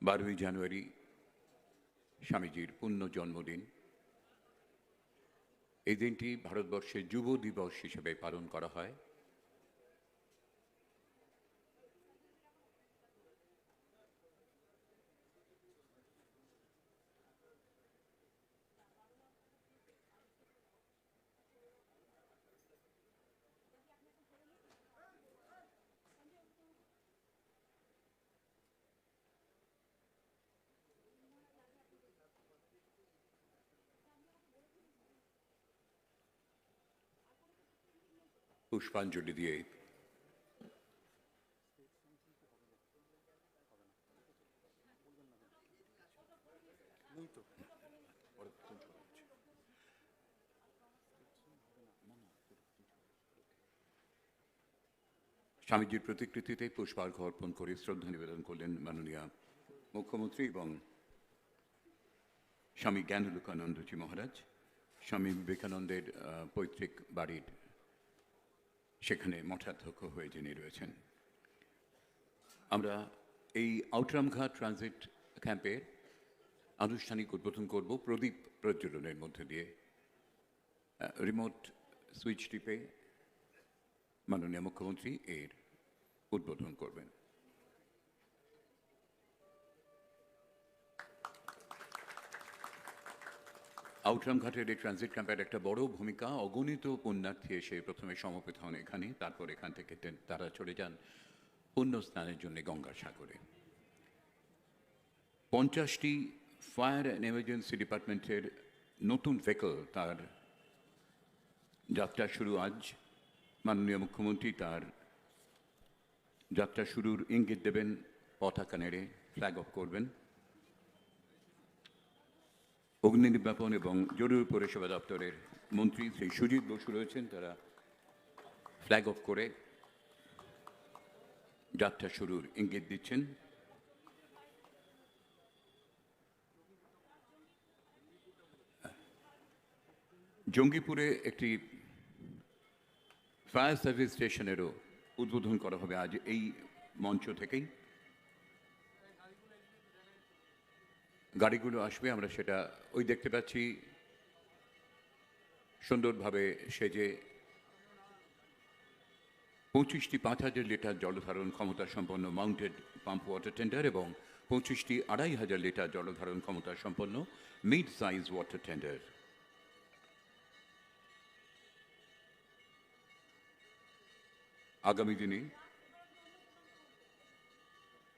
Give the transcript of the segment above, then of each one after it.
12ই জানুয়ারি স্বামীজির পুণ্য জন্মদিন। এই দিনটি ভারতবর্ষে যুব দিবস হিসেবে পালন করা হয়। পুষ্পাঞ্জলি দিয়ে স্বামীজির প্রতিকৃতিতে পুষ্পার্ঘ অর্পণ করে শ্রদ্ধা নিবেদন করলেন মাননীয় মুখ্যমন্ত্রী এবং স্বামী জ্ঞানালোকানন্দজি মহারাজ। স্বামী বিবেকানন্দের পৈতৃক বাড়ির সেখানে মঠাধ্যক্ষ হয়ে যিনি রয়েছেন। আমরা এই আউটরামঘাট ট্রানজিট ক্যাম্পের আনুষ্ঠানিক উদ্বোধন করব প্রদীপ প্রজ্বলনের মধ্যে দিয়ে। রিমোট সুইচ টিপে মাননীয় মুখ্যমন্ত্রী এর উদ্বোধন করবেন। আউটরামঘাটের এই ট্রানজিট ক্যাম্পের একটা বড় ভূমিকা। অগণিত পুণ্যার্থী এসে প্রথমে সমবেত হন এখানে, তারপর এখান থেকে তারা চলে যান পুণ্য স্নানের জন্য গঙ্গাসাগরে। 50টি ফায়ার অ্যান্ড এমার্জেন্সি ডিপার্টমেন্টের নতুন ভেহিকল তার যাত্রা শুরু আজ। মাননীয় মুখ্যমন্ত্রী তার যাত্রা শুরুর ইঙ্গিত দেবেন, পতাকা নেড়ে ফ্ল্যাগ অফ করবেন। অগ্নি নির্বাপন এবং জরুরি পরিষেবা দপ্তরের মন্ত্রী শ্রী সুজিত বসু রয়েছেন, তারা ফ্ল্যাগ অফ করে যাত্রা শুরুর ইঙ্গিত দিচ্ছেন। জঙ্গিপুরে একটি ফায়ার সার্ভিস স্টেশনেরও উদ্বোধন করা হবে আজ এই মঞ্চ থেকেই। গাড়িগুলো আসবে, আমরা সেটা ওই দেখতে পাচ্ছি সুন্দরভাবে সেজে 25টি 5000 লিটার জলধারণ ক্ষমতা সম্পন্ন মাউন্টেড পাম্প ওয়াটার টেন্ডার এবং 25টি 2500 লিটার জলধারণ ক্ষমতা সম্পন্ন মিড সাইজ ওয়াটার টেন্ডার। আগামী দিনে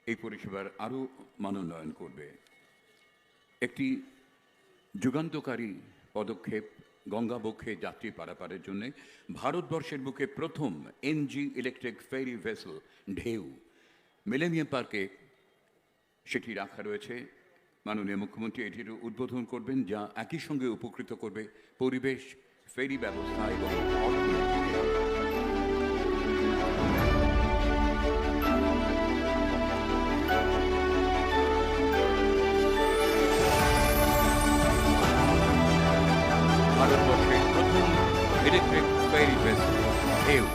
এই পরিষেবার আরও মানোন্নয়ন করবে। একটি যুগান্তকারী পদক্ষেপ, গঙ্গা বক্ষে যাত্রী পারাপারের জন্য ভারতবর্ষের বুকে প্রথম এনজি ইলেকট্রিক ফেরি ভেসেল ঢেউ মিলেনিয়াম পার্কে সেটি রাখা রয়েছে। মাননীয় মুখ্যমন্ত্রী এটির উদ্বোধন করবেন, যা একই সঙ্গে উপকৃত করবে পরিবেশ, ফেরি ব্যবস্থা এবং অর্থনীতিকে। ভারতবর্ষের প্রথম ইলেকট্রিক ফেরি ভেসেল ঢেউ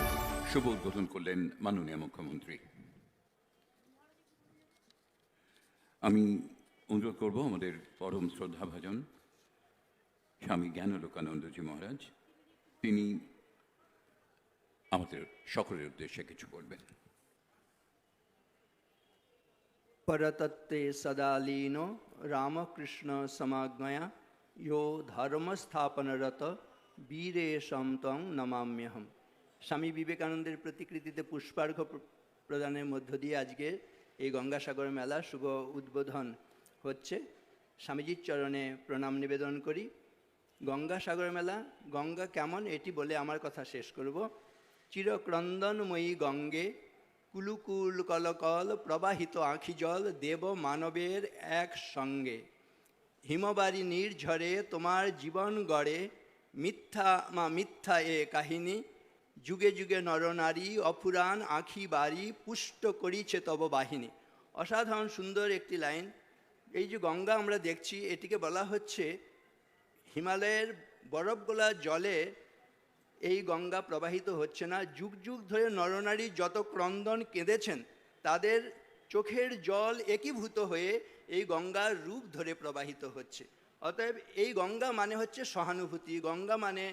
শুভ উদ্বোধন করলেন মাননীয় মুখ্যমন্ত্রী। আমি অনুরোধ করব আমাদের পরম শ্রদ্ধাভাজন স্বামী জ্ঞানালোকানন্দজি মহারাজ, তিনি আমাদের সকলের উদ্দেশ্যে কিছু বলবেন। परतत्ते सदा लीनो रामकृष्ण समाज्ञया यो धर्मस्थापनरत বীরেশম তং নমাম্যহম। স্বামী বিবেকানন্দের প্রতিকৃতিতে পুষ্পার্ঘ্য প্রদানের মধ্য দিয়ে আজকে এই গঙ্গাসাগর মেলা শুভ উদ্বোধন হচ্ছে। স্বামীজির চরণে প্রণাম নিবেদন করি। গঙ্গাসাগর মেলা, গঙ্গা কেমন এটি বলে আমার কথা শেষ করব। চিরক্রন্দনময়ী গঙ্গে কুলুকুল কলকল প্রবাহিত আঁখি জল দেব মানবের এক সঙ্গে। হিমবারি নির্ঝরে তোমার জীবন গড়ে মিথ্যা এ কাহিনী। যুগে যুগে নরনারী অফুরান আঁখি বাড়ি পুষ্ট করিছে তব বাহিনী। অসাধারণ সুন্দর একটি লাইন। এই যে গঙ্গা আমরা দেখছি, এটিকে বলা হচ্ছে হিমালয়ের বরফগোলা জলে এই গঙ্গা প্রবাহিত হচ্ছে না। যুগ যুগ ধরে নরনারী যত ক্রন্দন কেঁদেছেন তাদের চোখের জল একীভূত হয়ে এই গঙ্গার রূপ ধরে প্রবাহিত হচ্ছে। অতএব এই গঙ্গা মানে হচ্ছে সহানুভূতি, গঙ্গা মানে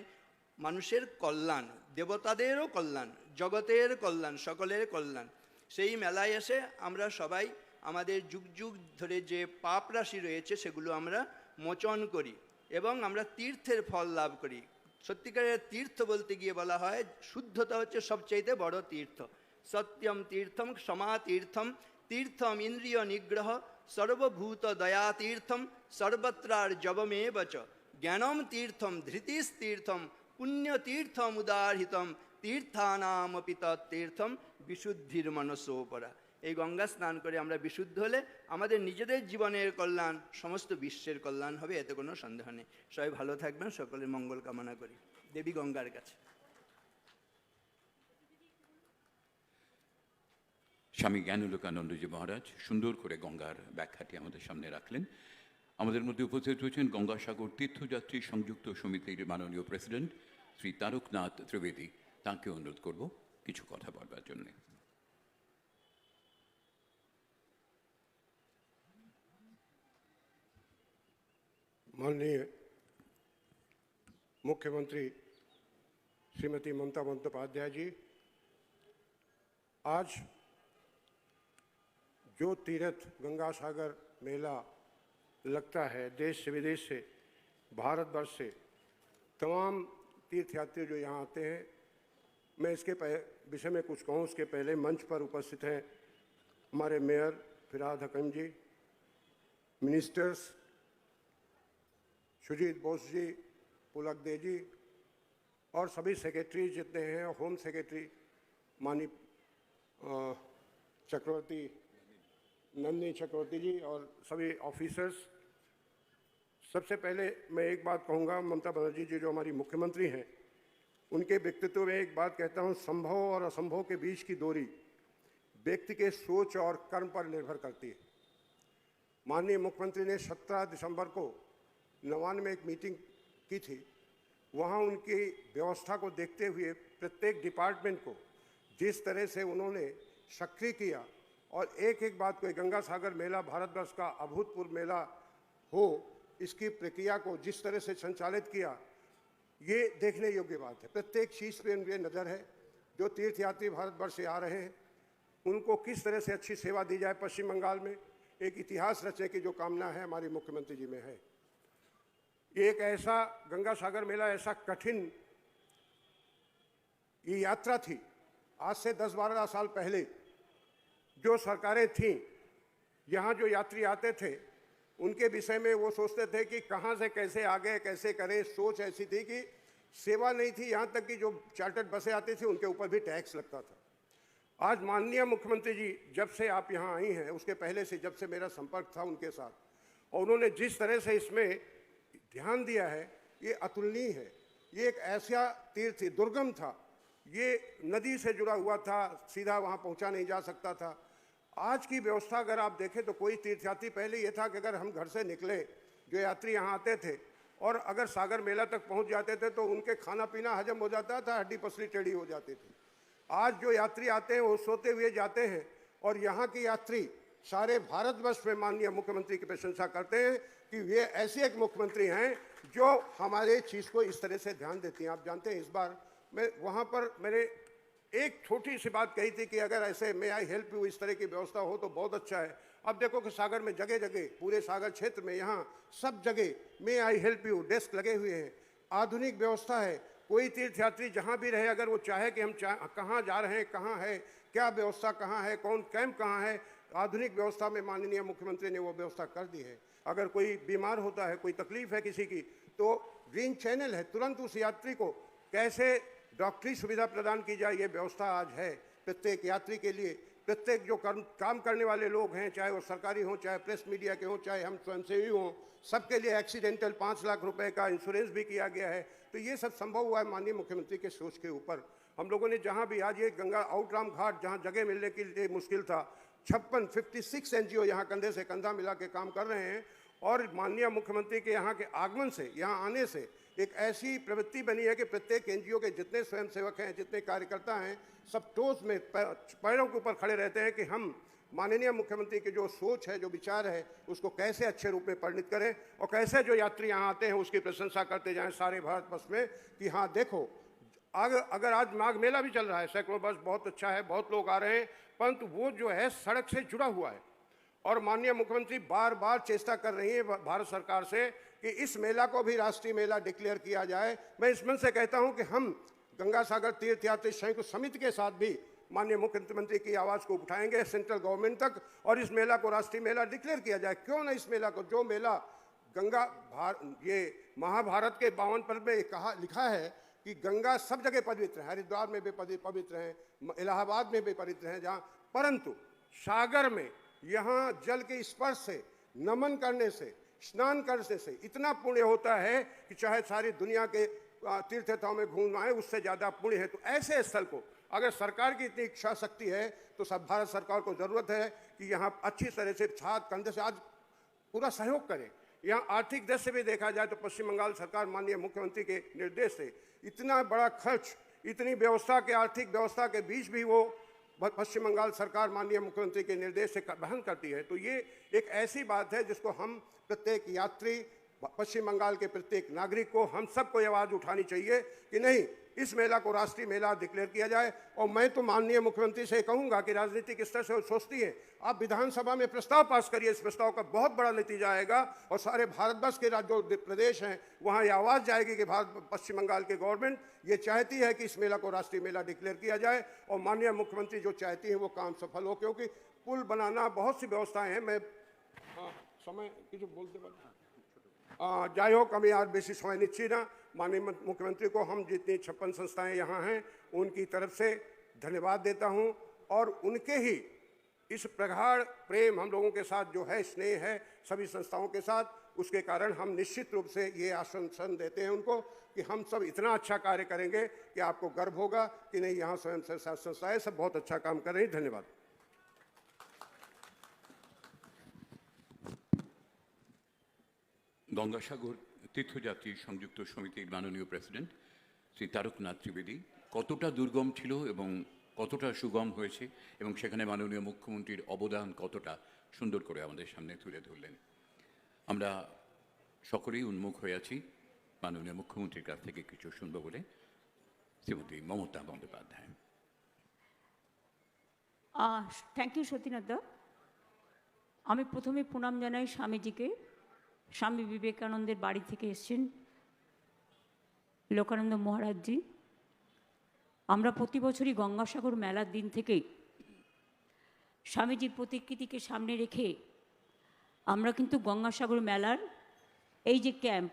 মানুষের কল্যাণ, দেবতাদেরও কল্যাণ, জগতের কল্যাণ, সকলের কল্যাণ। সেই মেলায় এসে আমরা সবাই আমাদের যুগ যুগ ধরে যে পাপ রাশি রয়েছে সেগুলো আমরা মোচন করি এবং আমরা তীর্থের ফল লাভ করি। সত্যিকারের তীর্থ বলতে গিয়ে বলা হয় শুদ্ধতা হচ্ছে সবচাইতে বড় তীর্থ। সত্যম তীর্থম, ক্ষমা তীর্থম, তীর্থম ইন্দ্রিয় নিগ্রহ, সর্বভূত দয়া তীর্থম, সর্বত্রার জবমেব চ, জ্ঞানম তীর্থম, ধৃতিস্তীর্থম, পুণ্যতীর্থম উদাহৃতম, তীর্থানামপি তত্তীর্থম, বিশুদ্ধির মনসোপরা। এই গঙ্গা স্নান করে আমরা বিশুদ্ধ হলে আমাদের নিজেদের জীবনের কল্যাণ, সমস্ত বিশ্বের কল্যাণ হবে, এতে কোনো সন্দেহ নেই। সবাই ভালো থাকবেন, সকলের মঙ্গল কামনা করি দেবী গঙ্গার কাছে। স্বামী জ্ঞানালোকানন্দজি মহারাজ সুন্দর করে গঙ্গার ব্যাখ্যাটি আমাদের সামনে রাখলেন। আমাদের মধ্যে উপস্থিত হয়েছেন গঙ্গাসাগর তীর্থযাত্রী সংযুক্ত সমিতির মাননীয় প্রেসিডেন্ট শ্রী তারকনাথ ত্রিবেদী। তাঁকে অনুরোধ করব কিছু কথা বলবার জন্য। माननीय मुख्यमंत्री श्रीमती ममता बंदोपाध्याय जी, आज जो तीर्थ गंगा सागर मेला लगता है, देश से विदेश से, भारतवर्ष से तमाम तीर्थयात्री जो यहाँ आते हैं, मैं इसके विषय में कुछ कहूँ उसके पहले मंच पर उपस्थित हैं हमारे मेयर फिराद हकम जी, मिनिस्टर्स सुजीत बोस जी, पुलक दे जी और सभी सेक्रेटरी जितने हैं, होम सेक्रेटरी मानी चक्रवर्ती, नंदिनी चक्रवर्ती जी और सभी ऑफिसर्स। सबसे पहले मैं एक बात कहूँगा, ममता बनर्जी जी जो हमारी मुख्यमंत्री हैं, उनके व्यक्तित्व में एक बात कहता हूँ, संभव और असंभव के बीच की दूरी व्यक्ति के सोच और कर्म पर निर्भर करती है। माननीय मुख्यमंत्री ने 17 दिसंबर को नवान में एक मीटिंग की थी। वहाँ उनकी व्यवस्था को देखते हुए प्रत्येक डिपार्टमेंट को जिस तरह से उन्होंने सक्रिय किया और एक एक बात को, गंगा सागर मेला भारतवर्ष का अभूतपूर्व मेला हो, इसकी प्रक्रिया को जिस तरह से संचालित किया, ये देखने योग्य बात है। प्रत्येक चीज़ पे उनकी नज़र है। जो तीर्थयात्री भारतवर्ष से आ रहे हैं उनको किस तरह से अच्छी सेवा दी जाए, पश्चिम बंगाल में एक इतिहास रचने की जो कामना है हमारी मुख्यमंत्री जी में है। एक ऐसा गंगा सागर मेला, ऐसा कठिन ये यात्रा थी। आज से 10-12 साल पहले जो सरकारें थीं, यहाँ जो यात्री आते थे उनके विषय में वो सोचते थे कि कहाँ से कैसे आगे कैसे करें। सोच ऐसी थी कि सेवा नहीं थी, यहाँ तक कि जो चार्टर्ड बसें आती थी उनके ऊपर भी टैक्स लगता था। आज माननीय मुख्यमंत्री जी जब से आप यहाँ आई हैं, उसके पहले से जब से मेरा संपर्क था उनके साथ, और उन्होंने जिस तरह से इसमें ध्यान दिया है, ये अतुलनीय है। ये एक ऐसा तीर्थ दुर्गम था, ये नदी से जुड़ा हुआ था, सीधा वहाँ पहुँचा नहीं जा सकता था। आज की व्यवस्था अगर आप देखें तो कोई तीर्थयात्री, पहले ये था कि अगर हम घर से निकले, जो यात्री यहाँ आते थे और अगर सागर मेला तक पहुँच जाते थे तो उनके खाना पीना हजम हो जाता था, हड्डी पसली टेढ़ी हो जाती थी। आज जो यात्री आते हैं वो सोते हुए जाते हैं और यहाँ की यात्री सारे भारतवर्ष में माननीय मुख्यमंत्री की प्रशंसा करते हैं कि वे ऐसे एक मुख्यमंत्री हैं जो हमारे चीज़ को इस तरह से ध्यान देती हैं। आप जानते हैं, इस बार मैं वहाँ पर मैंने एक छोटी सी बात कही थी कि अगर ऐसे मे आई हेल्प यू, इस तरह की व्यवस्था हो तो बहुत अच्छा है। अब देखो कि सागर में जगह जगह, पूरे सागर क्षेत्र में यहाँ सब जगह मे आई हेल्प यू डेस्क लगे हुए हैं। आधुनिक व्यवस्था है। कोई तीर्थयात्री जहाँ भी रहे, अगर वो चाहे कि हम कहाँ जा रहे हैं, कहाँ है, क्या व्यवस्था कहाँ है, कौन कैंप कहाँ है, आधुनिक व्यवस्था में माननीय मुख्यमंत्री ने वो व्यवस्था कर दी है। अगर कोई बीमार होता है, कोई तकलीफ है किसी की, तो ग्रीन चैनल है, तुरंत उस यात्री को कैसे डॉक्टरी सुविधा प्रदान की जाए, ये व्यवस्था आज है प्रत्येक यात्री के लिए। प्रत्येक जो काम करने वाले लोग हैं, चाहे वो सरकारी हों, चाहे प्रेस मीडिया के हों, चाहे हम स्वयंसेवी हों, सबके लिए एक्सीडेंटल 5 लाख रुपए का इंश्योरेंस भी किया गया है। तो ये सब संभव हुआ है माननीय मुख्यमंत्री के सोच के ऊपर। हम लोगों ने जहाँ भी आज ये गंगा आउटराम घाट, जहाँ जगह मिलने के लिए मुश्किल था, 56 NGO यहाँ कंधे से कंधा मिला के काम कर रहे हैं। और माननीय मुख्यमंत्री के यहाँ के आगमन से, यहाँ आने से एक ऐसी प्रवृत्ति बनी है कि प्रत्येक NGO के जितने स्वयंसेवक हैं, जितने कार्यकर्ता हैं, सब टोस में पैरों के ऊपर खड़े रहते हैं कि हम माननीय मुख्यमंत्री की जो सोच है, जो विचार है, उसको कैसे अच्छे रूप में परिणित करें और कैसे जो यात्री यहाँ आते हैं उसकी प्रशंसा करते जाएं सारे भारतवर्ष में कि हाँ देखो, अगर आज माघ मेला भी चल रहा है, सैकड़ों बस बहुत अच्छा है, बहुत लोग आ रहे हैं, परंतु वो जो है सड़क से जुड़ा हुआ है। और माननीय मुख्यमंत्री बार बार चेष्टा कर रही है भारत सरकार से कि इस मेला को भी राष्ट्रीय मेला डिक्लेयर किया जाए। मैं इस मन से कहता हूं कि हम गंगा सागर तीर्थ यात्री संयुक्त समिति के साथ भी माननीय मुख्यमंत्री की आवाज़ को उठाएंगे सेंट्रल गवर्नमेंट तक और इस मेला को राष्ट्रीय मेला डिक्लेयर किया जाए। क्यों ना इस मेला को, जो मेला ये महाभारत के 52 पर्व में लिखा है कि गंगा सब जगह पवित्र है, हरिद्वार में भी पवित्र है, इलाहाबाद में भी पवित्र है जहाँ, परंतु सागर में यहाँ जल के स्पर्श से, नमन करने से, स्नान करने से इतना पुण्य होता है कि चाहे सारी दुनिया के तीर्थस्थलों में घूमना है उससे ज़्यादा पुण्य है। तो ऐसे स्थल को अगर सरकार की इतनी इच्छा शक्ति है तो सब भारत सरकार को ज़रूरत है कि यहाँ अच्छी तरह से छात कंधे से आज पूरा सहयोग करें। यहाँ आर्थिक दृष्टि से भी देखा जाए तो पश्चिम बंगाल सरकार माननीय मुख्यमंत्री के निर्देश से इतना बड़ा खर्च, इतनी व्यवस्था के, आर्थिक व्यवस्था के बीच भी वो पश्चिम बंगाल सरकार माननीय मुख्यमंत्री के निर्देश से वहन करती है। तो ये एक ऐसी बात है जिसको हम प्रत्येक यात्री, पश्चिम बंगाल के प्रत्येक नागरिक को, हम सबको ये आवाज़ उठानी चाहिए कि नहीं, इस मेला को राष्ट्रीय मेला डिक्लेयर किया जाए। और मैं तो माननीय मुख्यमंत्री से कहूंगा कि राजनीतिक स्तर से वो सोचती है, आप विधानसभा में प्रस्ताव पास करिए, इस प्रस्ताव का बहुत बड़ा नतीजा आएगा और सारे भारतवर्ष के जो प्रदेश हैं वहाँ ये आवाज़ जाएगी कि पश्चिम बंगाल की गवर्नमेंट ये चाहती है कि इस मेला को राष्ट्रीय मेला डिक्लेयर किया जाए और माननीय मुख्यमंत्री जो चाहती हैं वो काम सफल हो। क्योंकि पुल बनाना, बहुत सी व्यवस्थाएँ हैं, मैं समय কিছু বলতে পারি, যাই হোক আমি আর বেশি সময় নিচ্ছি না। माननीय मुख्यमंत्री को हम जितनी 56 संस्थाएं यहाँ हैं उनकी तरफ से धन्यवाद देता हूँ और उनके ही इस प्रगाढ़ प्रेम हम लोगों के साथ जो है, स्नेह है सभी संस्थाओं के साथ, उसके कारण हम निश्चित रूप से ये आश्वासन देते हैं उनको कि हम सब इतना अच्छा कार्य करेंगे कि आपको गर्व होगा कि नहीं, यहाँ स्वयं संस्थाएं सब बहुत अच्छा काम कर रही हैं। धन्यवाद। গঙ্গাসাগর তীর্থযাত্রী সংযুক্ত সমিতির মাননীয় প্রেসিডেন্ট শ্রী তারকনাথ ত্রিবেদী কতটা দুর্গম ছিল এবং কতটা সুগম হয়েছে এবং সেখানে মাননীয় মুখ্যমন্ত্রীর অবদান কতটা সুন্দর করে আমাদের সামনে তুলে ধরলেন। আমরা সকলেই উন্মুখ হয়ে আছি মাননীয় মুখ্যমন্ত্রীর কাছ থেকে কিছু শুনব বলে। শ্রীমতী মমতা বন্দ্যোপাধ্যায়। থ্যাংক ইউ সতীনাথ দা। আমি প্রথমে প্রণাম জানাই স্বামীজিকে। স্বামী বিবেকানন্দের বাড়ি থেকে এসছেন লোকানন্দ মহারাজজি। আমরা প্রতি বছরই গঙ্গাসাগর মেলার দিন থেকে স্বামীজির প্রতিকৃতিকে সামনে রেখে আমরা কিন্তু গঙ্গাসাগর মেলার এই যে ক্যাম্প,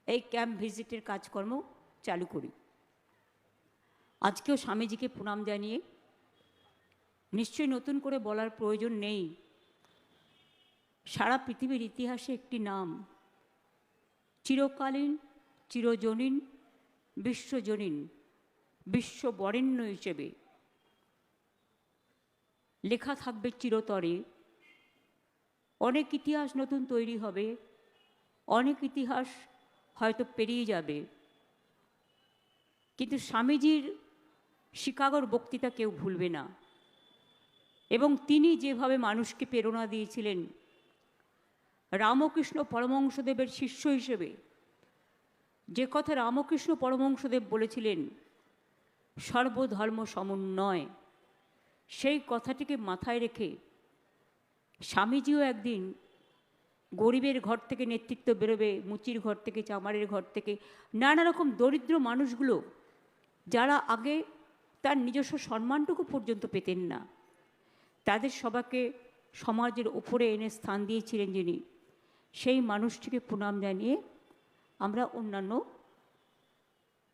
এই ক্যাম্প ভিজিটের কাজকর্ম চালু করি। আজকেও স্বামীজিকে প্রণাম জানিয়ে নিশ্চয়ই নতুন করে বলার প্রয়োজন নেই, সারা পৃথিবীর ইতিহাসে একটি নাম, চিরকালীন, চিরজনীন, বিশ্বজনীন, বিশ্ববরেণ্য হিসেবে লেখা থাকবে চিরতরে। অনেক ইতিহাস নতুন তৈরি হবে, অনেক ইতিহাস হয়তো পেরিয়ে যাবে, কিন্তু স্বামীজির শিকাগোর বক্তৃতা কেউ ভুলবে না। এবং তিনি যেভাবে মানুষকে প্রেরণা দিয়েছিলেন, রামকৃষ্ণ পরমহংসদেবের শিষ্য হিসেবে যে কথা রামকৃষ্ণ পরমহংসদেব বলেছিলেন, সর্বধর্ম সমন্বয়, সেই কথাটিকে মাথায় রেখে স্বামীজিও একদিন গরিবের ঘর থেকে নেতৃত্ব বেরোবে, মুচির ঘর থেকে, চামারের ঘর থেকে, নানা রকম দরিদ্র মানুষগুলো যারা আগে তার নিজস্ব সম্মানটুকু পর্যন্ত পেতেন না, তাদের সবাইকে সমাজের ওপরে এনে স্থান দিয়েছিলেন যিনি, সেই মানুষটিকে প্রণাম জানিয়ে আমরা অন্যান্য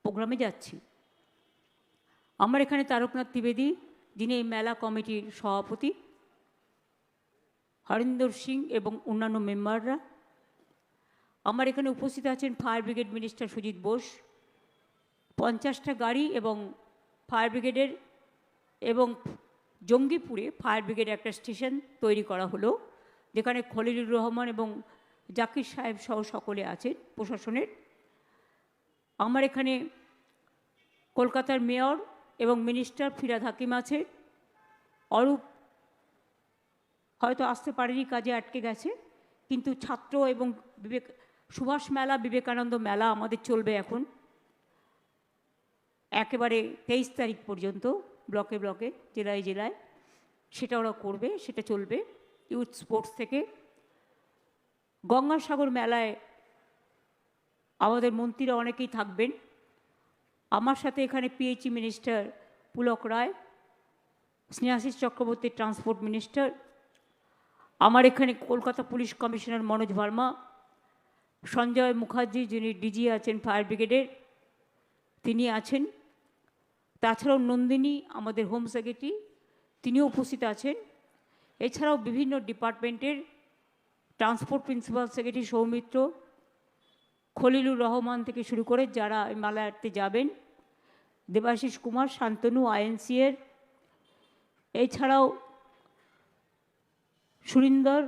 প্রোগ্রামে যাচ্ছি। আমার এখানে তারকনাথ ত্রিবেদী, যিনি এই মেলা কমিটির সভাপতি, হরিন্দর সিং এবং অন্যান্য মেম্বাররা। আমার এখানে উপস্থিত আছেন fire brigade minister Sujit Bose. 50টা গাড়ি এবং ফায়ার ব্রিগেডের এবং জঙ্গিপুরে ফায়ার ব্রিগেড একটা স্টেশন তৈরি করা হলো, যেখানে খলিলুর রহমান এবং জাকির সাহেব সহ সকলে আছেন প্রশাসনের। আমার এখানে কলকাতার মেয়র এবং মিনিস্টার ফিরাদ হাকিম আছে, অরূপ হয়তো আসতে পারেনি, কাজে আটকে গেছে, কিন্তু ছাত্র এবং সুভাষ মেলা, বিবেকানন্দ মেলা আমাদের চলবে এখন একেবারে 23 তারিখ পর্যন্ত, ব্লকে ব্লকে, জেলায় জেলায়। সেটা ওরা করবে, সেটা চলবে ইউথ স্পোর্টস থেকে। গঙ্গাসাগর মেলায় আমাদের মন্ত্রীরা অনেকেই থাকবেন। আমার সাথে এখানে পিএইচই মিনিস্টার পুলক রায়, স্নেহাশিস চক্রবর্তী ট্রান্সপোর্ট মিনিস্টার, আমার এখানে কলকাতা পুলিশ কমিশনার মনোজ ভার্মা, সঞ্জয় মুখার্জি যিনি ডিজি আছেন ফায়ার ব্রিগেডের, তিনি আছেন। তাছাড়াও নন্দিনী আমাদের হোম সেক্রেটারি, তিনিও উপস্থিত আছেন। এছাড়াও বিভিন্ন ডিপার্টমেন্টের transport principal secretary Soumitra, Khalilur Rahman থেকে শুরু করে যারা এই মেলাতে যাবেন, দেবাশিস কুমার, শান্তনু আইএনসিএর, এছাড়াও সুরিন্দর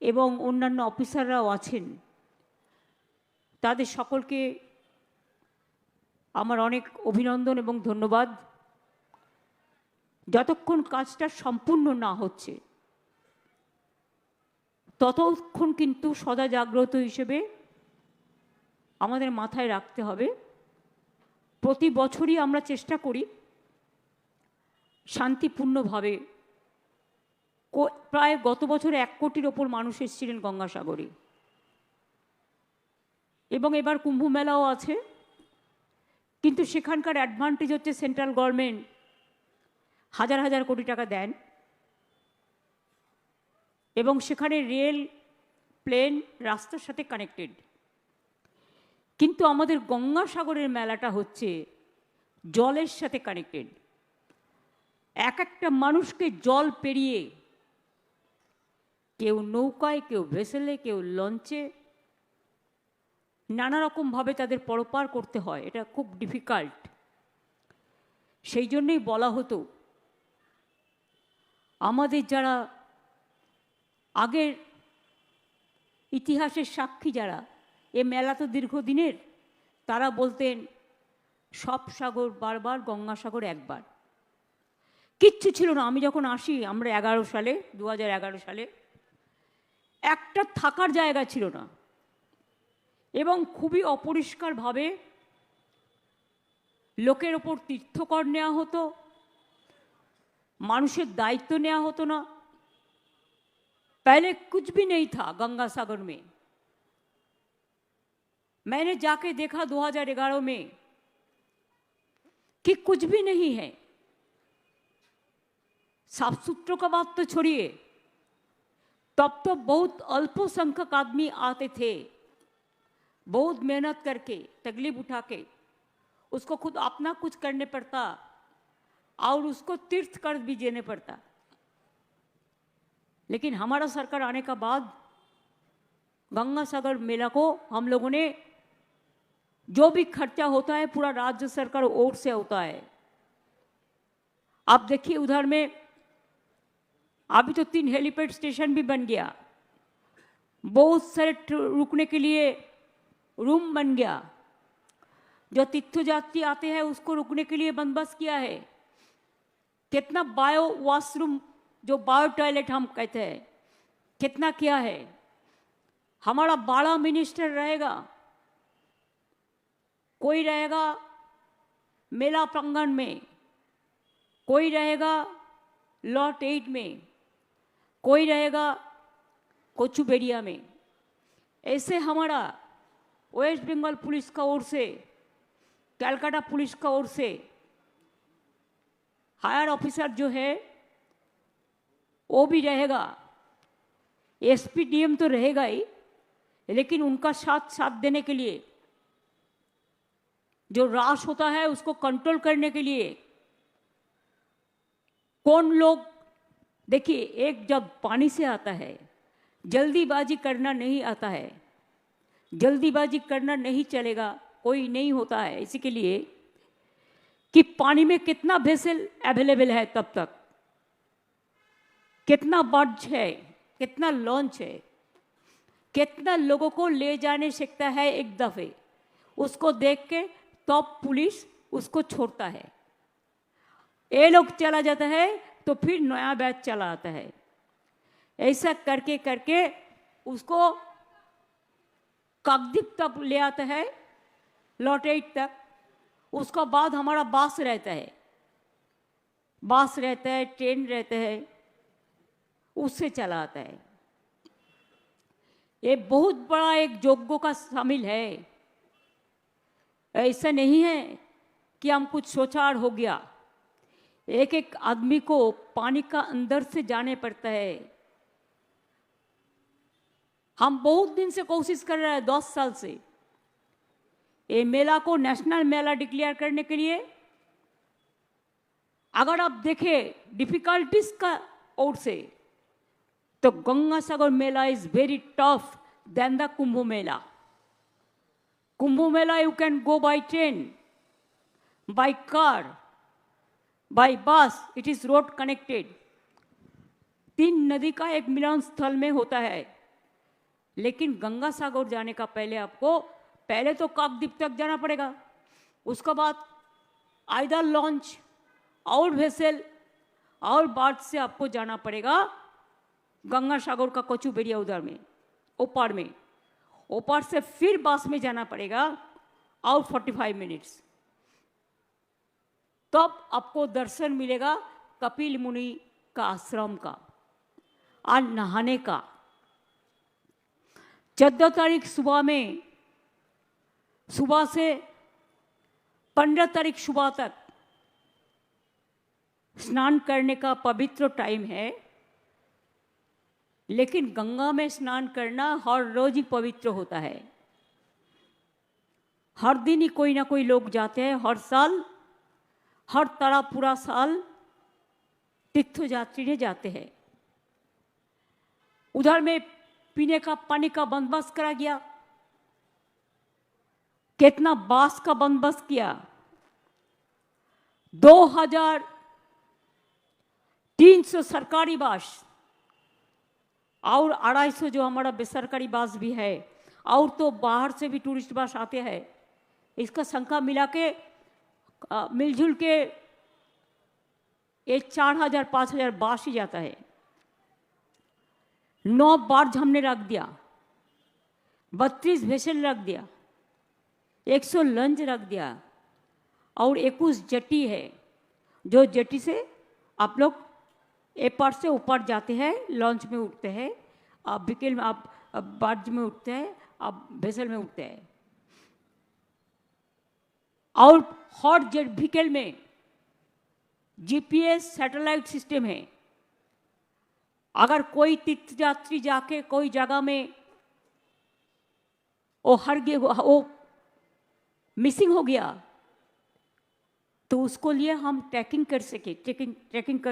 এবং অন্যান্য অফিসাররাও আছেন। তাদের সকলকে আমার অনেক অভিনন্দন এবং ধন্যবাদ। যতক্ষণ কাজটা সম্পূর্ণ না হচ্ছে ততক্ষণ কিন্তু সদা জাগ্রত হিসেবে আমাদের মাথায় রাখতে হবে, প্রতি বছরই আমরা চেষ্টা করি শান্তিপূর্ণভাবে। প্রায় গত বছর 1 কোটির ওপর মানুষ এসেছিলেন গঙ্গাসাগরে, এবং এবার কুম্ভ মেলাও আছে। কিন্তু সেখানকার অ্যাডভান্টেজ হচ্ছে সেন্ট্রাল গভর্নমেন্ট হাজার হাজার কোটি টাকা দেন, এবং সেখানে রেল, প্লেন, রাস্তার সাথে কানেক্টেড। কিন্তু আমাদের গঙ্গাসাগরের মেলাটা হচ্ছে জলের সাথে কানেক্টেড। এক একটা মানুষকে জল পেরিয়ে, কেউ নৌকায়, কেউ ভেসেলে, কেউ লঞ্চে, নানা রকমভাবে তাদের পরপার করতে হয়। এটা খুব ডিফিকাল্ট। সেই জন্যই বলা হতো আমাদের যারা আগের ইতিহাসের সাক্ষী, যারা এ মেলা তো দীর্ঘদিনের, তারা বলতেন সব সাগর বারবার, গঙ্গাসাগর একবার। কিচ্ছু ছিল না। আমি যখন আসি, আমরা 2011 সালে একটা থাকার জায়গা ছিল না, এবং খুবই অপরিষ্কারভাবে লোকের ওপর তীর্থকর নেওয়া হতো, মানুষের দায়িত্ব নেওয়া হতো না। पहले कुछ भी नहीं था गंगा सागर में। मैंने जाके देखा 2011 में कि कुछ भी नहीं है। साफ सुथरों का बात तो छोड़िए, तब तो बहुत अल्पसंख्यक आदमी आते थे, बहुत मेहनत करके, तकलीफ उठा के, उसको खुद अपना कुछ करने पड़ता और उसको तीर्थ कर भी देने पड़ता। लेकिन हमारा सरकार आने का बाद गंगा सागर मेला को हम लोगों ने, जो भी खर्चा होता है पूरा राज्य सरकार ओर से होता है। आप देखिए उधर में अभी तो 3 हेलीपैड स्टेशन भी बन गया, बहुत सारे रुकने के लिए रूम बन गया, जो तीर्थयात्री आते हैं उसको रुकने के लिए बंदोबस्त किया है। कितना बायो वॉशरूम, जो बायो टॉयलेट हम कहते हैं, कितना किया है। हमारा बड़ा मिनिस्टर रहेगा, कोई रहेगा मेला प्रांगण में, कोई रहेगा लॉट 8 में, कोई रहेगा कोचुबेरिया में। ऐसे हमारा वेस्ट बंगाल पुलिस का ओर से, कलकत्ता पुलिस का ओर से हायर ऑफिसर जो है वो भी रहेगा। एसपी डीएम तो रहेगा ही, लेकिन उनका साथ देने के लिए, जो राश होता है उसको कंट्रोल करने के लिए कौन लोग, देखिए एक जब पानी से आता है, जल्दीबाजी करना नहीं आता है, जल्दीबाजी करना नहीं चलेगा, कोई नहीं होता है। इसी के लिए कि पानी में कितना वेसल अवेलेबल है, तब तक कितना बर्ज है, कितना लॉन्च है, कितना लोगों को ले जाने सकता है एक दफे, उसको देख के तब पुलिस उसको छोड़ता है। ये लोग चला जाता है तो फिर नया बैच चला आता है। ऐसा करके करके उसको काकद्वीप तक ले आता है, लॉटेट तक। उसका बाद हमारा बास रहता है, बास रहता है, ट्रेन रहता है, उससे चला आता है। ये बहुत बड़ा एक जोगों का शामिल है। ऐसा नहीं है कि हम कुछ सोचार हो गया। एक एक आदमी को पानी का अंदर से जाने पड़ता है। हम बहुत दिन से कोशिश कर रहे हैं, 10 साल से, ये मेला को नेशनल मेला डिक्लेयर करने के लिए। अगर आप देखें डिफिकल्टीज का ओर से, तो Gangasagar Mela is very tough than the Kumbh Mela. Kumbh Mela you can go by train, by car, by bus, it is road connected. 3 नदी का एक मिलन स्थल में होता है। लेकिन गंगासागर जाने का पहले तो काकद्वीप तक जाना पड़ेगा। उसके बाद आइदर लॉन्च और वेसल और बार्ज से आपको जाना पड़ेगा गंगासागर का कोचुबेड़िया उधर में, ओपार में। ओपार से फिर बस में जाना पड़ेगा और 45 मिनट्स। तब आपको दर्शन मिलेगा कपिल मुनि का आश्रम का और नहाने का। 14 तारीख सुबह से 15 तारीख सुबह तक स्नान करने का पवित्र टाइम है। लेकिन गंगा में स्नान करना हर रोज ही पवित्र होता है। हर दिन ही कोई ना कोई लोग जाते हैं। हर साल, हर तरह पूरा साल तीर्थयात्री जाते हैं। उधर में पीने का पानी का बंदोबस्त करा गया। कितना बांस का बंदोबस्त किया। 2300 सरकारी बास और 250 जो हमारा बेसरकारी बास भी है, और तो बाहर से भी टूरिस्ट बस आते हैं। इसका संख्या मिला के मिलजुल के ये 4000-5000 बास ही जाता है। 9 बार्ज हमने रख दिया, 32 वेसल रख दिया, 100 लंच रख दिया और 21 जेटी है। जो जेटी से आप लोग एपार से ऊपर जाते हैं, लॉन्च में उठते हैं, आप विकेल में आप बार्ज में उठते हैं, आप वेसल में उठते हैं। और हर जेट व्हीकल में जीपीएस सैटेलाइट सिस्टम है। अगर कोई तीर्थयात्री जाके कोई जगह में वो मिसिंग हो गया, तो उसको लिए हम ट्रैकिंग कर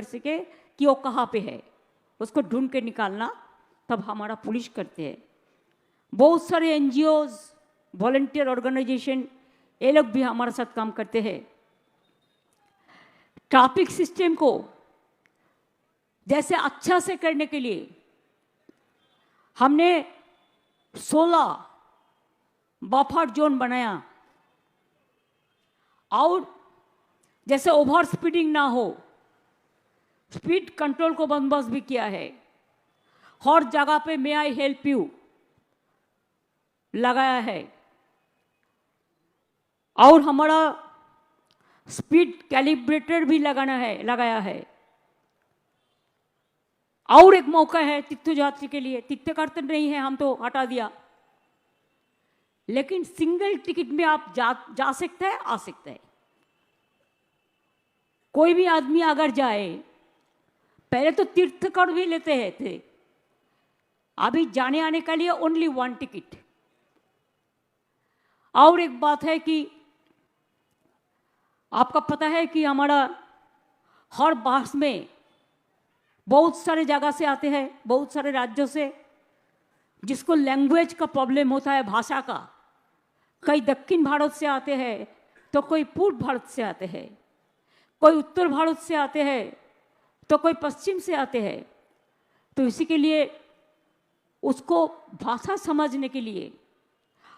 सके कि वो कहाँ पे है, उसको ढूंढ के निकालना तब हमारा पुलिस करते हैं। बहुत सारे एनजीओज, वॉलंटियर ऑर्गेनाइजेशन, ये लोग भी हमारे साथ काम करते हैं। ट्रैफिक सिस्टम को जैसे अच्छा से करने के लिए हमने 16 बफर जोन बनाया और जैसे ओवर स्पीडिंग ना हो, स्पीड कंट्रोल को बंदोबस्त भी किया है। हर जगह पे मे आई हेल्प यू लगाया है और हमारा स्पीड कैलिब्रेटर भी लगाया है। और एक मौका है तीर्थयात्री के लिए, तीर्थयात्री नहीं है हम तो हटा दिया, लेकिन सिंगल टिकट में आप जा सकते हैं, आ सकते हैं। कोई भी आदमी अगर जाए, पहले तो तीर्थ कर भी लेते हैं थे, अभी जाने आने के लिए ओनली 1 टिकट। और एक बात है कि आपका पता है कि हमारा हर बस में बहुत सारे जगह से आते हैं, बहुत सारे राज्यों से, जिसको लैंग्वेज का प्रॉब्लम होता है, भाषा का। कई दक्षिण भारत से आते हैं, तो कोई पूर्व भारत से आते हैं, कोई उत्तर भारत से आते हैं, तो कोई पश्चिम से आते हैं। तो इसी के लिए उसको भाषा समझने के लिए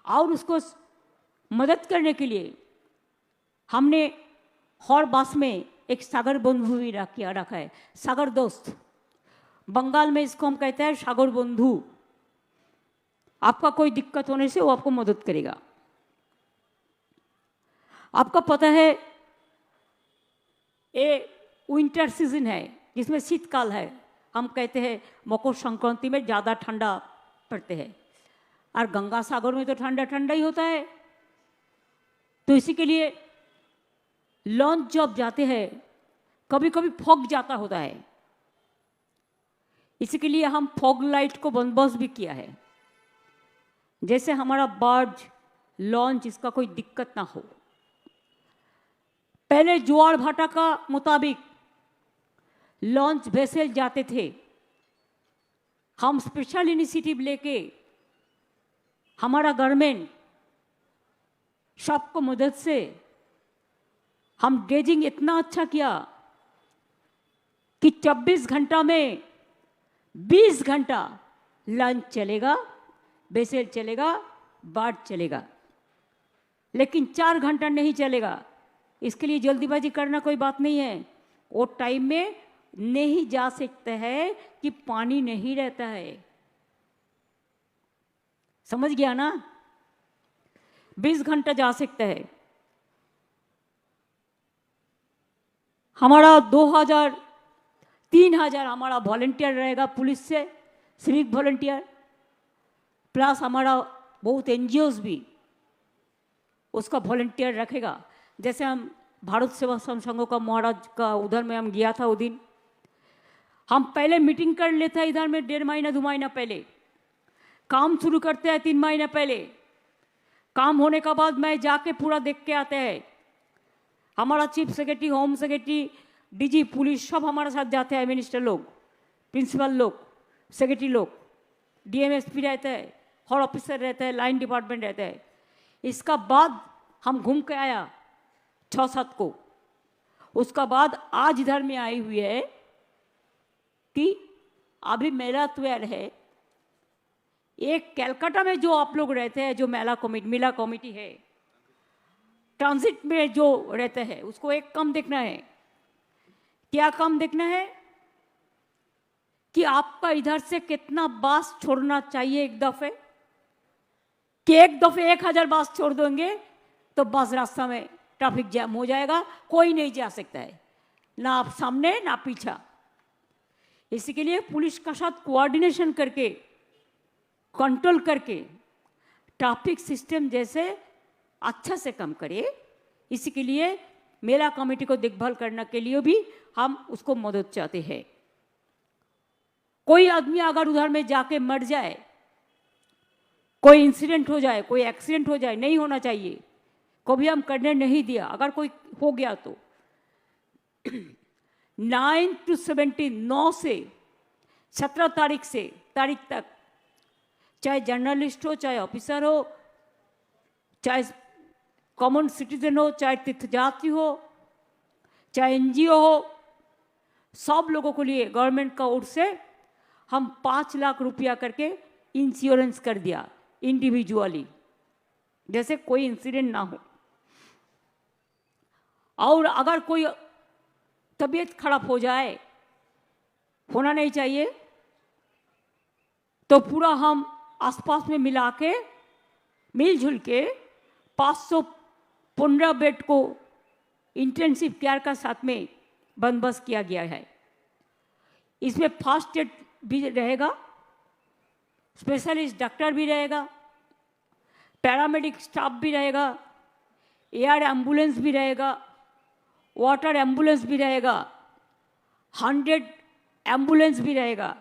और उसको मदद करने के लिए हमने हर बस में एक सागर बंधु भी रखा है, सागर दोस्त। बंगाल में इसको हम कहते हैं सागर बंधु। आपका कोई दिक्कत होने से वो आपको मदद करेगा। आपको पता है ये विंटर सीजन है जिसमें शीतकाल है। हम कहते हैं मकर संक्रांति में ज़्यादा ठंडा पड़ते हैं और गंगा सागर में तो ठंडा ठंडा ही होता है। तो इसी के लिए लॉन्च जब जाते हैं कभी कभी फॉग जाता होता है। इसी के लिए हम फॉग लाइट को बंदोबस्त भी किया है, जैसे हमारा बार्ज लॉन्च इसका कोई दिक्कत ना हो। पहले ज्वार भाटा का मुताबिक लॉन्च वेसल जाते थे। हम स्पेशल इनिशिएटिव लेके हमारा गवर्नमेंट सबको मदद से हम ड्रेजिंग इतना अच्छा किया कि 24 घंटा में 20 घंटा लॉन्च चलेगा, वेसल चलेगा, बार्ज चलेगा, लेकिन 4 घंटा नहीं चलेगा। इसके लिए जल्दीबाजी करना कोई बात नहीं है। वो टाइम में नहीं जा सकते हैं कि पानी नहीं रहता है। समझ गया ना? 20 घंटा जा सकता है। हमारा 2000-3000 हमारा वॉलंटियर रहेगा पुलिस से, सिविक वॉलंटियर, प्लस हमारा बहुत एनजीओज भी उसका वॉलंटियर रखेगा। जैसे हम भारत सेवा संघ का महाराज का उधर में हम गया था, वो दिन हम पहले मीटिंग कर लेते हैं इधर में 1.5 महीना 2 महीना पहले, काम शुरू करते हैं 3 महीना पहले। काम होने का बाद मैं जाके पूरा देख के आते हैं। हमारा chief secretary, home secretary, DG police सब हमारे साथ जाते हैं, मिनिस्टर लोग, प्रिंसिपल लोग, सेक्रेटरी लोग, डीएमएसपी रहते हैं, हर ऑफिसर रहते हैं, लाइन डिपार्टमेंट रहते हैं। इसका बाद हम घूम के आया 6-7 को। उसका बाद आज इधर में आई हुई है कि अभी मेला तैयार है। एक कलकत्ता में जो आप लोग रहते हैं, जो मेला कमेटी है, ट्रांजिट में जो रहते हैं, उसको एक काम देखना है। क्या काम देखना है? कि आपका इधर से कितना बस छोड़ना चाहिए एक दफे। कि एक दफे 1000 बस छोड़ देंगे तो बस रास्ता में ट्रैफिक जैम हो जाएगा, कोई नहीं जा सकता है, ना आप सामने ना पीछा। इसी के लिए पुलिस का साथ कोऑर्डिनेशन करके, कंट्रोल करके ट्रैफिक सिस्टम जैसे अच्छा से काम करे। इसी के लिए मेला कमेटी को देखभाल करने के लिए भी हम उसको मदद चाहते हैं। कोई आदमी अगर उधर में जाके मर जाए, कोई इंसिडेंट हो जाए, कोई एक्सीडेंट हो जाए, नहीं होना चाहिए, कभी हम करने नहीं दिया। अगर कोई हो गया तो 9 to 17, 9 से 17 तारीख तक, चाहे जर्नलिस्ट हो, चाहे ऑफिसर हो, चाहे कॉमन सिटीजन हो, चाहे तीर्थयात्री हो, चाहे एनजीओ हो, सब लोगों के लिए गवर्नमेंट का ओर से हम 5 लाख रुपया करके इंश्योरेंस कर दिया इंडिविजुअली, जैसे कोई इंसिडेंट ना हो। और अगर कोई तबीयत खराब हो जाए, होना नहीं चाहिए, तो पूरा हम आसपास में मिला के मिलजुल के 515 बेड को इंटेंसिव केयर का साथ में बंदोबस्त किया गया है। इसमें फास्ट एड भी रहेगा, स्पेशलिस्ट डॉक्टर भी रहेगा, पैरामेडिक स्टाफ भी रहेगा, एयर एम्बुलेंस भी रहेगा, वाटर एम्बुलेंस भी रहेगा, 100 एम्बुलेंस भी रहेगा।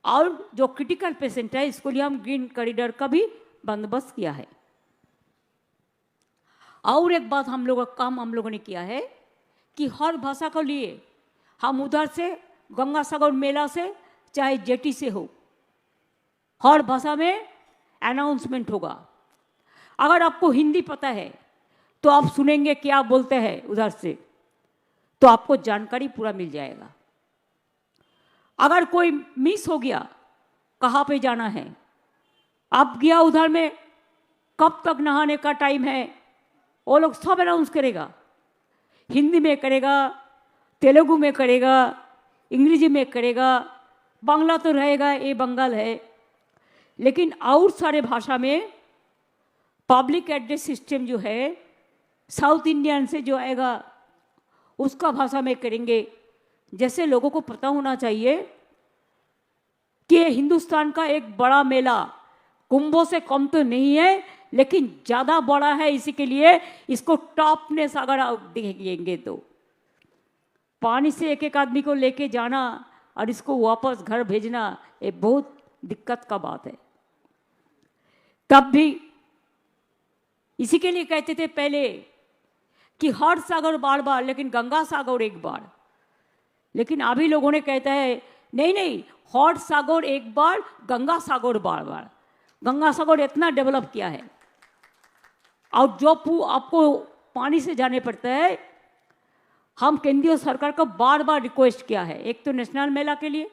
और जो क्रिटिकल पेशेंट है, इसको लिए हम ग्रीन कॉरिडोर का भी बंदोबस्त किया है। और एक बात हम लोगों ने किया है कि हर भाषा को लिए हम उधर से गंगा सागर मेला से चाहे जेटी से हो, हर भाषा में अनाउंसमेंट होगा। अगर आपको हिंदी पता है तो आप सुनेंगे क्या बोलते हैं उधर से, तो आपको जानकारी पूरा मिल जाएगा। अगर कोई मिस हो गया, कहाँ पे जाना है, आप गया उधर में, कब तक नहाने का टाइम है, वो लोग सब अनाउंस करेगा। हिंदी में करेगा, तेलुगु में करेगा, अंग्रेजी में करेगा, बांग्ला तो रहेगा, ये बंगाल है, लेकिन और सारे भाषा में पब्लिक एड्रेस सिस्टम जो है साउथ इंडियन से जो आएगा उसका भाषा में करेंगे। जैसे लोगों को पता होना चाहिए कि ये हिंदुस्तान का एक बड़ा मेला कुंभों से कम तो नहीं है, लेकिन ज़्यादा बड़ा है, इसी के लिए इसको टॉपनेस अगर आप देखेंगे तो पानी से एक एक आदमी को लेके जाना और इसको वापस घर भेजना ये बहुत दिक्कत का बात है। तब भी इसी के लिए कहते थे पहले कि हर सागर बार बार लेकिन गंगा सागर एक बार, लेकिन अभी लोगों ने कहता है नहीं नहीं, हर सागर एक बार, गंगा सागर बार बार। गंगा सागर इतना डेवलप किया है और जो आपको पानी से जाने पड़ता है, हम केंद्रीय सरकार को बार बार रिक्वेस्ट किया है। एक तो नेशनल मेला के लिए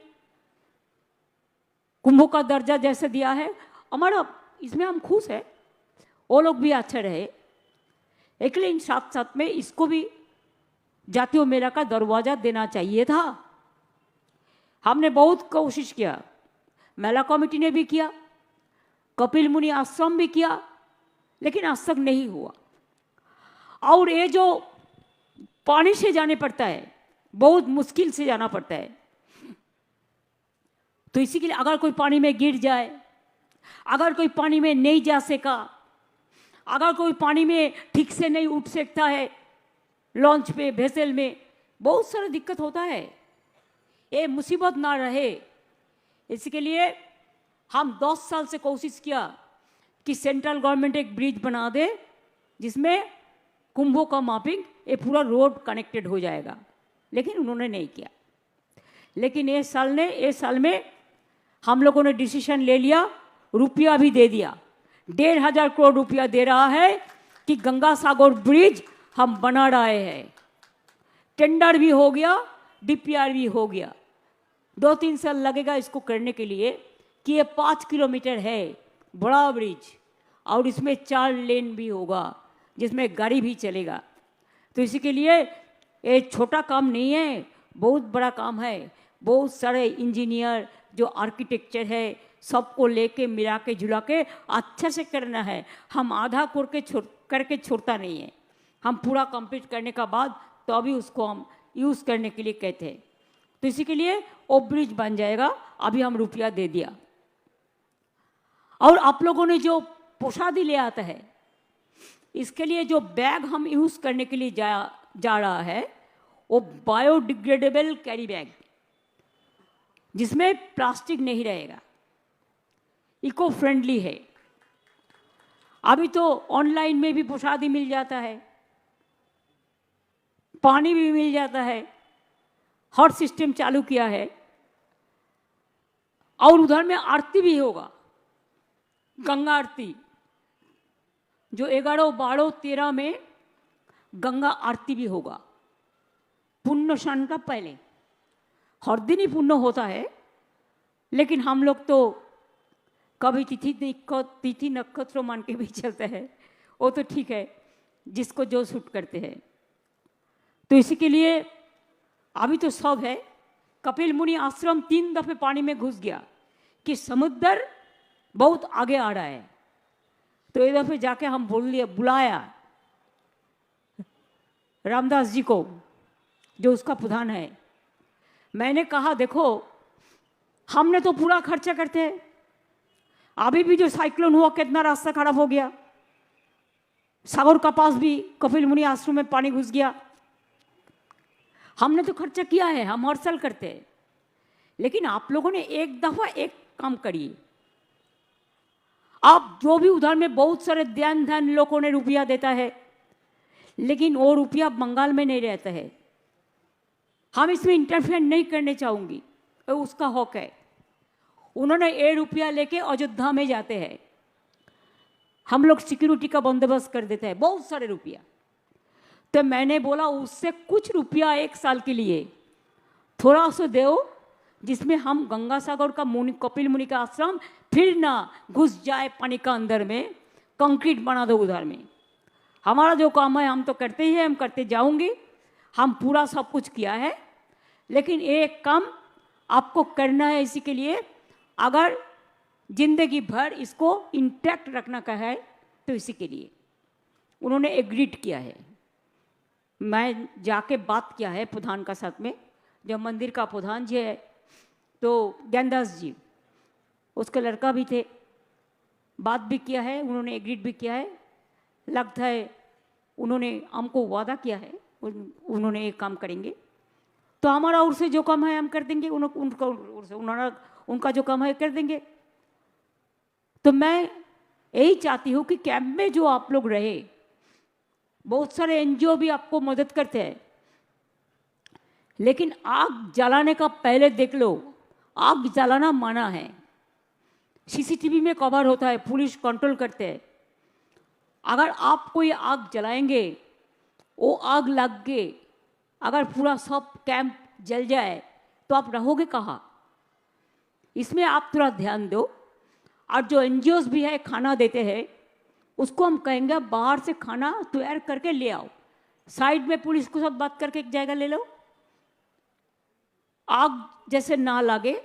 कुंभ का दर्जा जैसे दिया है हमारा, इसमें हम खुश हैं, वो लोग भी अच्छा रहे, लेकिन साथ साथ में इसको भी जातीय मेला का दरवाजा देना चाहिए था। हमने बहुत कोशिश किया, मेला कमेटी ने भी किया, कपिल मुनि आश्रम भी किया, लेकिन आज तक नहीं हुआ। और ये जो पानी से जाने पड़ता है, बहुत मुश्किल से जाना पड़ता है, तो इसी के लिए अगर कोई पानी में गिर जाए, अगर कोई पानी में नहीं जा सका, अगर कोई पानी में ठीक से नहीं उठ सकता है, लॉन्च पे वेसल में बहुत सारा दिक्कत होता है, ये मुसीबत ना रहे, इसके लिए हम 10 साल से कोशिश किया कि सेंट्रल गवर्नमेंट एक ब्रिज बना दे जिसमें कुंभों का मापिंग ये पूरा रोड कनेक्टेड हो जाएगा, लेकिन उन्होंने नहीं किया। लेकिन ये साल में हम लोगों ने डिसीजन ले लिया, रुपया भी दे दिया, 1,500 करोड़ रुपया दे रहा है कि गंगा सागर ब्रिज हम बना रहे हैं। टेंडर भी हो गया, डीपीआर भी हो गया। 2-3 साल लगेगा इसको करने के लिए कि ये 5 किलोमीटर है बड़ा ब्रिज और इसमें 4 लेन भी होगा जिसमें गाड़ी भी चलेगा। तो इसी के लिए ये छोटा काम नहीं है, बहुत बड़ा काम है। बहुत सारे इंजीनियर जो आर्किटेक्चर है सबको लेके मिला के झुला के अच्छा से करना है। हम आधा करके छोड़ता नहीं है, हम पूरा कंप्लीट करने का बाद तो अभी उसको हम यूज़ करने के लिए कहते हैं। तो इसी के लिए वो ब्रिज बन जाएगा, अभी हम रुपया दे दिया। और आप लोगों ने जो प्रसादी ले आता है, इसके लिए जो बैग हम यूज़ करने के लिए जा रहा है वो बायोडिग्रेडेबल कैरी बैग, जिसमें प्लास्टिक नहीं रहेगा, इको फ्रेंडली है। अभी तो ऑनलाइन में भी प्रसादी मिल जाता है, पानी भी मिल जाता है, हर सिस्टम चालू किया है। और उधर में आरती भी होगा, गंगा आरती, जो 11, 12, 13 में गंगा आरती भी होगा पुण्य स्नान का पहले। हर दिन ही पुण्य होता है, लेकिन हम लोग तो कभी तिथि नक्षत्र मान के भी चलते हैं, वो तो ठीक है, जिसको जो सूट करते हैं। तो इसी के लिए अभी तो सब है। कपिल मुनि आश्रम 3 दफे पानी में घुस गया कि समुद्र बहुत आगे आ रहा है। तो एक दफे जाके हम बुलाया रामदास जी को, जो उसका प्रधान है। मैंने कहा देखो, हमने तो पूरा खर्चा करते हैं, अभी भी जो साइक्लोन हुआ कितना रास्ता खराब हो गया, सागर का पास भी कपिल मुनि आश्रम में पानी घुस गया। हमने तो खर्चा किया है, हम हर साल करते हैं, लेकिन आप लोगों ने एक दफा एक काम करिए। आप जो भी उधर में बहुत सारे धन लोगों ने रुपया देता है, लेकिन वो रुपया बंगाल में नहीं रहता है। हम इसमें इंटरफेयर नहीं करने चाहूँगी, उसका हक है। उन्होंने ये रुपया लेके अयोध्या में जाते हैं, हम लोग सिक्योरिटी का बंदोबस्त कर देते हैं, बहुत सारे रुपया। तो मैंने बोला उससे कुछ रुपया 1 साल के लिए थोड़ा सा दो, जिसमें हम गंगा सागर का कपिल मुनि का आश्रम फिर ना घुस जाए पानी का अंदर में, कंक्रीट बना दो उधर में। हमारा जो काम है हम तो करते ही हैं, हम करते जाऊंगे, हम पूरा सब कुछ किया है। लेकिन एक काम आपको करना है इसी के लिए। अगर जिंदगी भर इसको इंटैक्ट रखना का है तो इसी के लिए उन्होंने एग्रीड किया है। मैं जाके बात किया है प्रधान का साथ में, जो मंदिर का प्रधान जी है तो ज्ञानदास जी, उसका लड़का भी थे, बात भी किया है, उन्होंने एग्रीड भी किया है। लगता है उन्होंने हमको वादा किया है उन्होंने एक काम करेंगे, तो हमारा ओर से जो काम है हम कर देंगे, उनका ओर से उनका जो काम है कर देंगे। तो मैं यही चाहती हूँ कि कैंप में जो आप लोग रहे, बहुत सारे एनजीओ भी आपको मदद करते हैं, लेकिन आग जलाने का पहले देख लो, आग जलाना मना है। सीसीटीवी में कवर होता है, पुलिस कंट्रोल करते हैं। अगर आप कोई आग जलाएंगे, वो आग लग के अगर पूरा सब कैंप जल जाए तो आप रहोगे कहाँ? इसमें आप थोड़ा ध्यान दो। और जो एनजीओज भी है खाना देते हैं, उसको हम कहेंगे बाहर से खाना तैयार करके ले आओ, साइड में पुलिस के साथ बात करके एक जगह ले लो, आग जैसे ना लगे,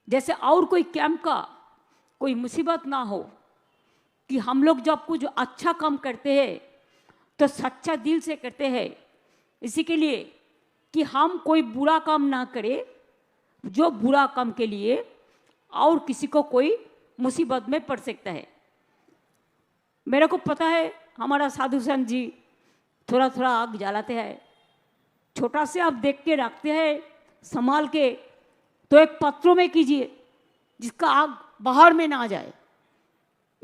जैसे और कोई कैंप का कोई मुसीबत ना हो। कि हम लोग जब कुछ अच्छा काम करते हैं तो सच्चा दिल से करते हैं, इसी के लिए कि हम कोई बुरा काम ना करें, जो बुरा काम के लिए और किसी को कोई मुसीबत में पड़ सकता है। मेरे को पता है हमारा साधु संत जी थोड़ा थोड़ा आग जलाते हैं, छोटा से आप देख के रखते हैं संभाल के, तो एक पत्रों में कीजिए जिसका आग बाहर में ना जाए,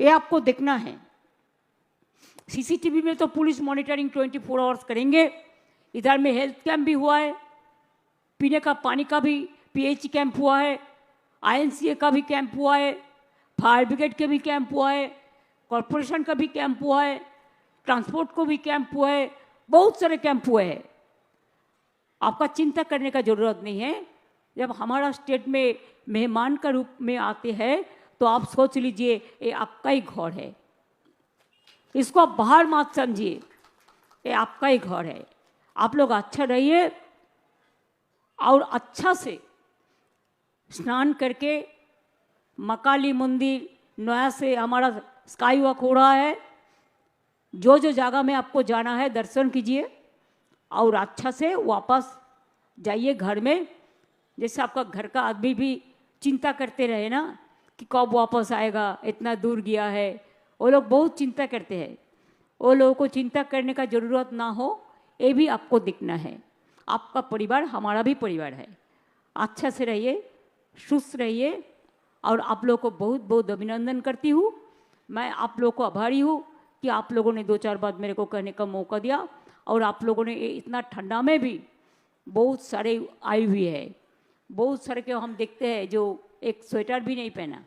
ये आपको देखना है। सीसीटीवी में तो पुलिस मॉनिटरिंग 24 आवर्स करेंगे। इधर में हेल्थ कैंप भी हुआ है, पीने का पानी का भी पीएच कैंप हुआ है, आईएनसीए का भी कैंप हुआ है, फायर ब्रिगेड के भी कैंप हुआ है, कॉरपोरेशन का भी कैंप हुआ है, ट्रांसपोर्ट को भी कैंप हुआ है, बहुत सारे कैंप हुए हैं। आपका चिंता करने का जरूरत नहीं है। जब हमारा स्टेट में मेहमान का रूप में आते हैं तो आप सोच लीजिए ये आपका ही घर है, इसको आप बाहर मत समझिए, ये आपका ही घर है। आप लोग अच्छा रहिए और अच्छा से स्नान करके मकाली मंदिर नया से हमारा स्काई वॉक हो रहा है, जो जो जगह में आपको जाना है दर्शन कीजिए और अच्छा से वापस जाइए घर में। जैसे आपका घर का आदमी भी चिंता करते रहे ना कि कब वापस आएगा, इतना दूर गया है, वो लोग बहुत चिंता करते हैं। वो लोगों को चिंता करने का ज़रूरत ना हो, ये भी आपको दिखना है। आपका परिवार हमारा भी परिवार है। अच्छा से रहिए, सुस्त रहिए और आप लोगों को बहुत बहुत अभिनंदन करती हूँ। मैं आप लोगों को आभारी हूँ कि आप लोगों ने 2-4 बात मेरे को कहने का मौका दिया और आप लोगों ने इतना ठंडा में भी बहुत सारे आई हुई है, बहुत सारे के हम देखते हैं जो एक स्वेटर भी नहीं पहना,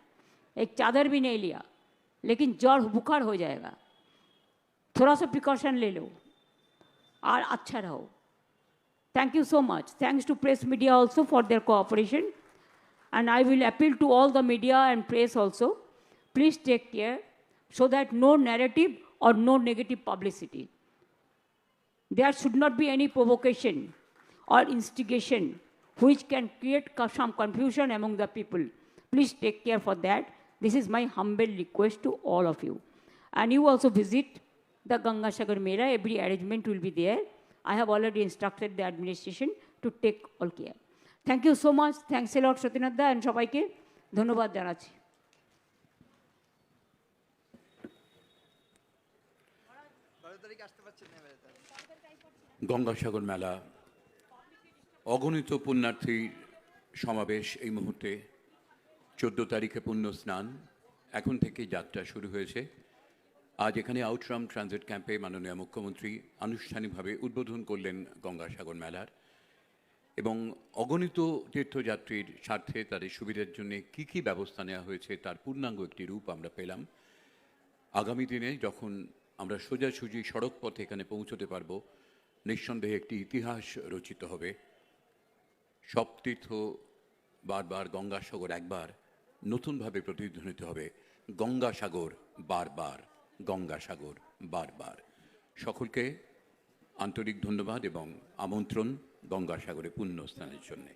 एक चादर भी नहीं लिया, लेकिन ज्वर बुखार हो जाएगा। थोड़ा सा प्रिकॉशन ले लो और अच्छा रहो। Thank you so much. Thanks to press media also for their cooperation. And I will appeal to all the media and press also. Please take care so that no narrative or no negative publicity. There should not be any provocation or instigation which can create some confusion among the people. Please take care for that. This is my humble request to all of you. And you also visit the Ganga Sagar Mela. Every arrangement will be there. I have already instructed the administration to take all care. Thank you so much. Thanks a lot, Satyanath and সবাইকে ধন্যবাদ জানাচ্ছি। গঙ্গাসাগর মেলা অগণিত পুণ্যার্থী সমাবেশ এই মুহূর্তে 14 তারিখে পুণ্য স্নান এখন থেকে যাত্রা শুরু হয়েছে। আজ এখানে আউটরাম ট্রানজিট ক্যাম্পে মাননীয় মুখ্যমন্ত্রী আনুষ্ঠানিকভাবে উদ্বোধন করলেন গঙ্গাসাগর মেলার এবং অগণিত তীর্থযাত্রীর স্বার্থে তাদের সুবিধার জন্য কী কী ব্যবস্থা নেওয়া হয়েছে তার পূর্ণাঙ্গ একটি রূপ আমরা পেলাম। আগামী দিনে যখন আমরা সোজাসুজি সড়ক পথে এখানে পৌঁছতে পারব, নিঃসন্দেহে একটি ইতিহাস রচিত হবে। সব তীর্থ বারবার গঙ্গাসাগর একবার নতুনভাবে প্রতিধ্বনিত হবে, গঙ্গাসাগর বারবার, গঙ্গাসাগর বারবার। সকলকে আন্তরিক ধন্যবাদ এবং আমন্ত্রণ গঙ্গাসাগরে পুণ্য স্নানের জন্যে।